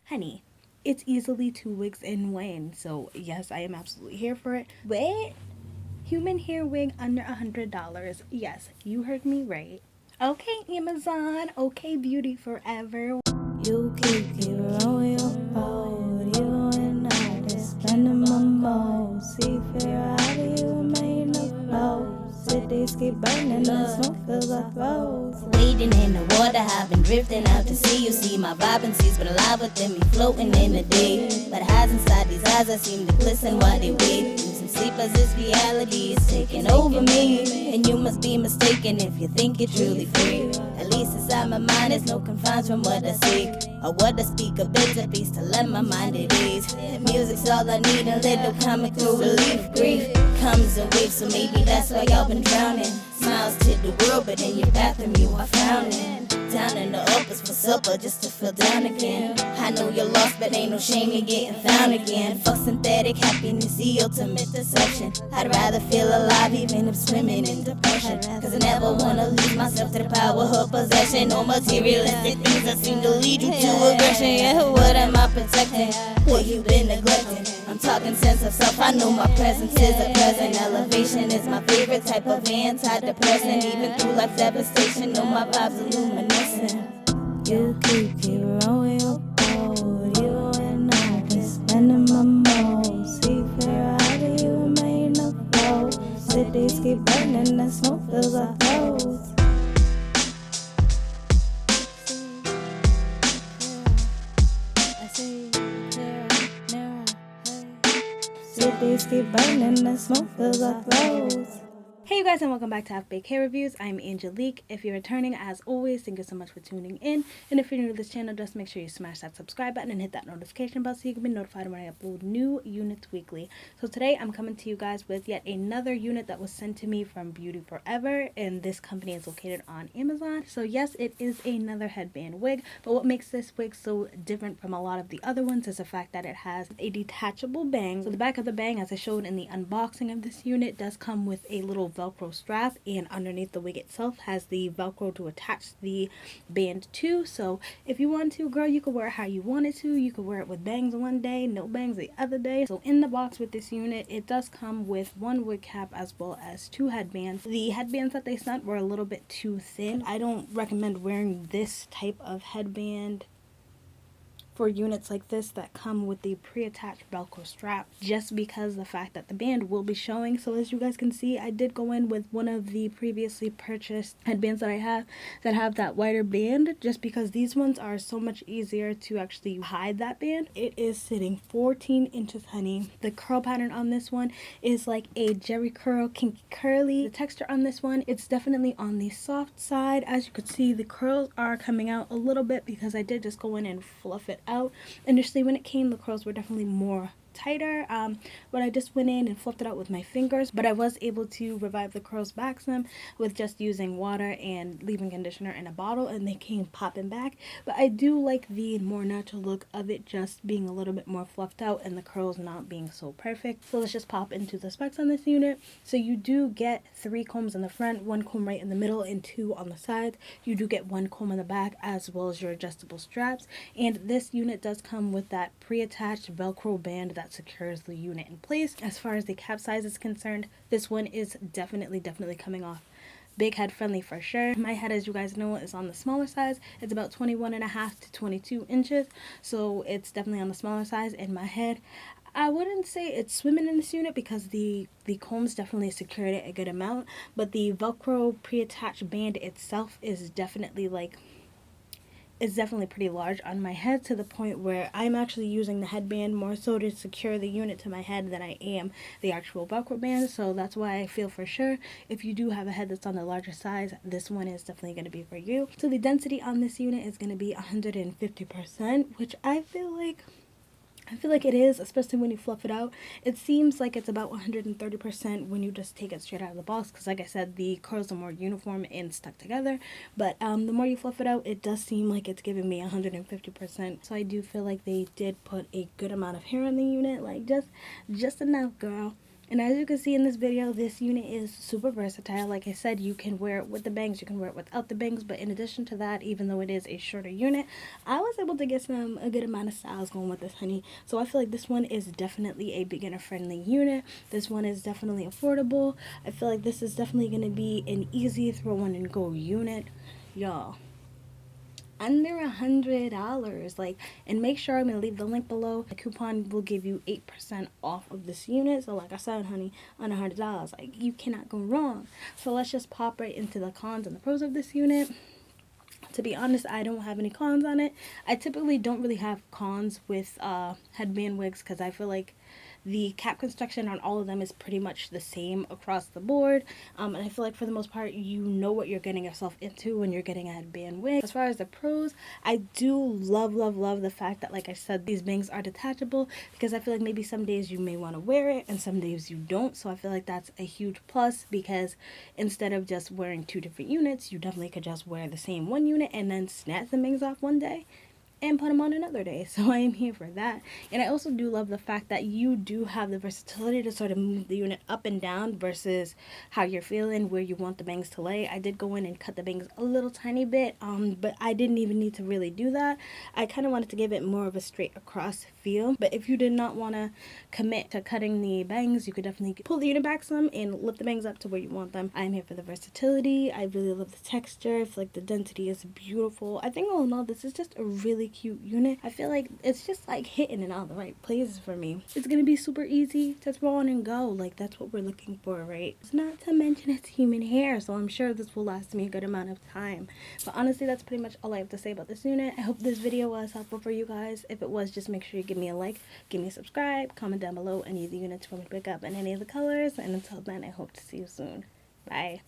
honey, it's easily 2 wigs in one. So yes, I am absolutely here for it. Wait, human hair wig under $100. Yes, you heard me right. Okay, Amazon. Okay, Beauty Forever. You keep on your boat, you and I just spending my mode. Seafarer, how do you remain afloat? Cities keep burning, the smoke fills our throats. Wading in the water, I've been drifting out to sea. You see my vibrancy's been alive within me, floating in the day. But highs inside these eyes, I seem to glisten while they wait. Losing sleep as this reality is taking over me. And you must be mistaken if you think you're truly free. At least inside my mind, there's no confines from what I seek or what I speak. A bit of peace to let my mind at ease. The music's all I need, a little comic through relief. Grief comes in waves, so maybe that's why y'all been drowning. Smiles to the world, but in your bathroom you are frowning. Down in the office for supper just to feel down again. I know you're lost, but ain't no shame in getting found again. Fuck synthetic happiness, the ultimate deception. I'd rather feel alive even if swimming in depression. Cause I never wanna lose myself to the power of possession. Or materialistic things that seem to lead you to aggression. Yeah, what am I protecting? What you been neglecting? I'm talking sense of self, I know my presence is a present. Elevation is my favorite type of antidepressant. Even through life's devastation, know my vibes illuminescent. You keep on your boat, you and I just spending my mode. Seafarer, how do you remain afloat? Cities keep burning, the smoke fills our throats. Cities keep burning, the smoke fills our throats. Hey you guys, and welcome back to Half Baked Hair Reviews. I'm Angelique. If you're returning, as always, thank you so much for tuning in. And if you're new to this channel, just make sure you smash that subscribe button and hit that notification bell so you can be notified when I upload new units weekly. So today I'm coming to you guys with yet another unit that was sent to me from Beauty Forever, and this company is located on Amazon. So yes, it is another headband wig, but what makes this wig so different from a lot of the other ones is the fact that it has a detachable bang. So the back of the bang, as I showed in the unboxing of this unit, does come with a little Velcro strap, and underneath the wig itself has the Velcro to attach the band to. So if you want to, girl, you could wear it how you wanted to. You could wear it with bangs one day, no bangs the other day. So in the box with this unit, it does come with one wig cap as well as 2 headbands. The headbands that they sent were a little bit too thin. I don't recommend wearing this type of headband for units like this that come with the pre-attached Velcro strap, just because the fact that the band will be showing. So as you guys can see, I did go in with one of the previously purchased headbands that I have that have that wider band, just because these ones are so much easier to actually hide that band. It is sitting 14 inches, honey. The curl pattern on this one is like a Jerry curl, kinky curly. The texture on this one, it's definitely on the soft side. As you can see, the curls are coming out a little bit because I did just go in and fluff it out. Initially when it came, the curls were definitely more tighter, but I just went in and fluffed it out with my fingers. But I was able to revive the curls back some with just using water and leave-in conditioner in a bottle, and they came popping back. But I do like the more natural look of it just being a little bit more fluffed out and the curls not being so perfect. So let's just pop into the specs on this unit. So you do get 3 combs in the front, 1 comb right in the middle, and 2 on the sides. You do get 1 comb in the back as well as your adjustable straps, and this unit does come with that pre-attached Velcro band that secures the unit in place. As far as the cap size is concerned, this one is definitely coming off big head friendly for sure. My head, as you guys know, is on the smaller size. It's about 21.5 to 22 inches, so it's definitely on the smaller size. In my head, I wouldn't say it's swimming in this unit because the combs definitely secured it a good amount, but the Velcro pre-attached band itself is definitely it's definitely pretty large on my head, to the point where I'm actually using the headband more so to secure the unit to my head than I am the actual Velcro band. So that's why I feel for sure if you do have a head that's on the larger size, this one is definitely going to be for you. So the density on this unit is going to be 150%, which I feel like it is, especially when you fluff it out. It seems like it's about 130% when you just take it straight out of the box, because like I said, the curls are more uniform and stuck together. But the more you fluff it out, it does seem like it's giving me 150%. So I do feel like they did put a good amount of hair on the unit, like just enough, girl. And as you can see in this video, this unit is super versatile. Like I said, you can wear it with the bangs, you can wear it without the bangs, but in addition to that, even though it is a shorter unit, I was able to get a good amount of styles going with this, honey. So I feel like this one is definitely a beginner friendly unit. This one is definitely affordable. I feel like this is definitely going to be an easy throw on and go unit, y'all. Under $100, like, and make sure I'm gonna leave the link below. The coupon will give you 8% off of this unit. So like I said, honey, under $100, like, you cannot go wrong. So let's just pop right into the cons and the pros of this unit. To be honest, I don't have any cons on it. I typically don't really have cons with headband wigs because I feel like the cap construction on all of them is pretty much the same across the board, and I feel like for the most part you know what you're getting yourself into when you're getting a headband wig. As far as the pros, I do love the fact that, like I said, these bangs are detachable, because I feel like maybe some days you may want to wear it and some days you don't. So I feel like that's a huge plus, because instead of just wearing two different units, you definitely could just wear the same one unit and then snap the bangs off one day and put them on another day. So I am here for that. And I also do love the fact that you do have the versatility to sort of move the unit up and down versus how you're feeling, where you want the bangs to lay. I did go in and cut the bangs a little tiny bit, but I didn't even need to really do that. I kind of wanted to give it more of a straight across feel. But if you did not want to commit to cutting the bangs, you could definitely pull the unit back some and lift the bangs up to where you want them. I'm here for the versatility. I really love the texture. I feel like the density is beautiful. I think all in all, this is just a really cute unit. I feel like it's just like hitting in all the right places for me. It's gonna be super easy to throw on and go. Like, that's what we're looking for, right? It's not to mention it's human hair, so I'm sure this will last me a good amount of time. But honestly, that's pretty much all I have to say about this unit. I hope this video was helpful for you guys. If it was, just make sure you give me a like, give me a subscribe, comment down below any of the units for me to pick up and any of the colors. And until then, I hope to see you soon. Bye.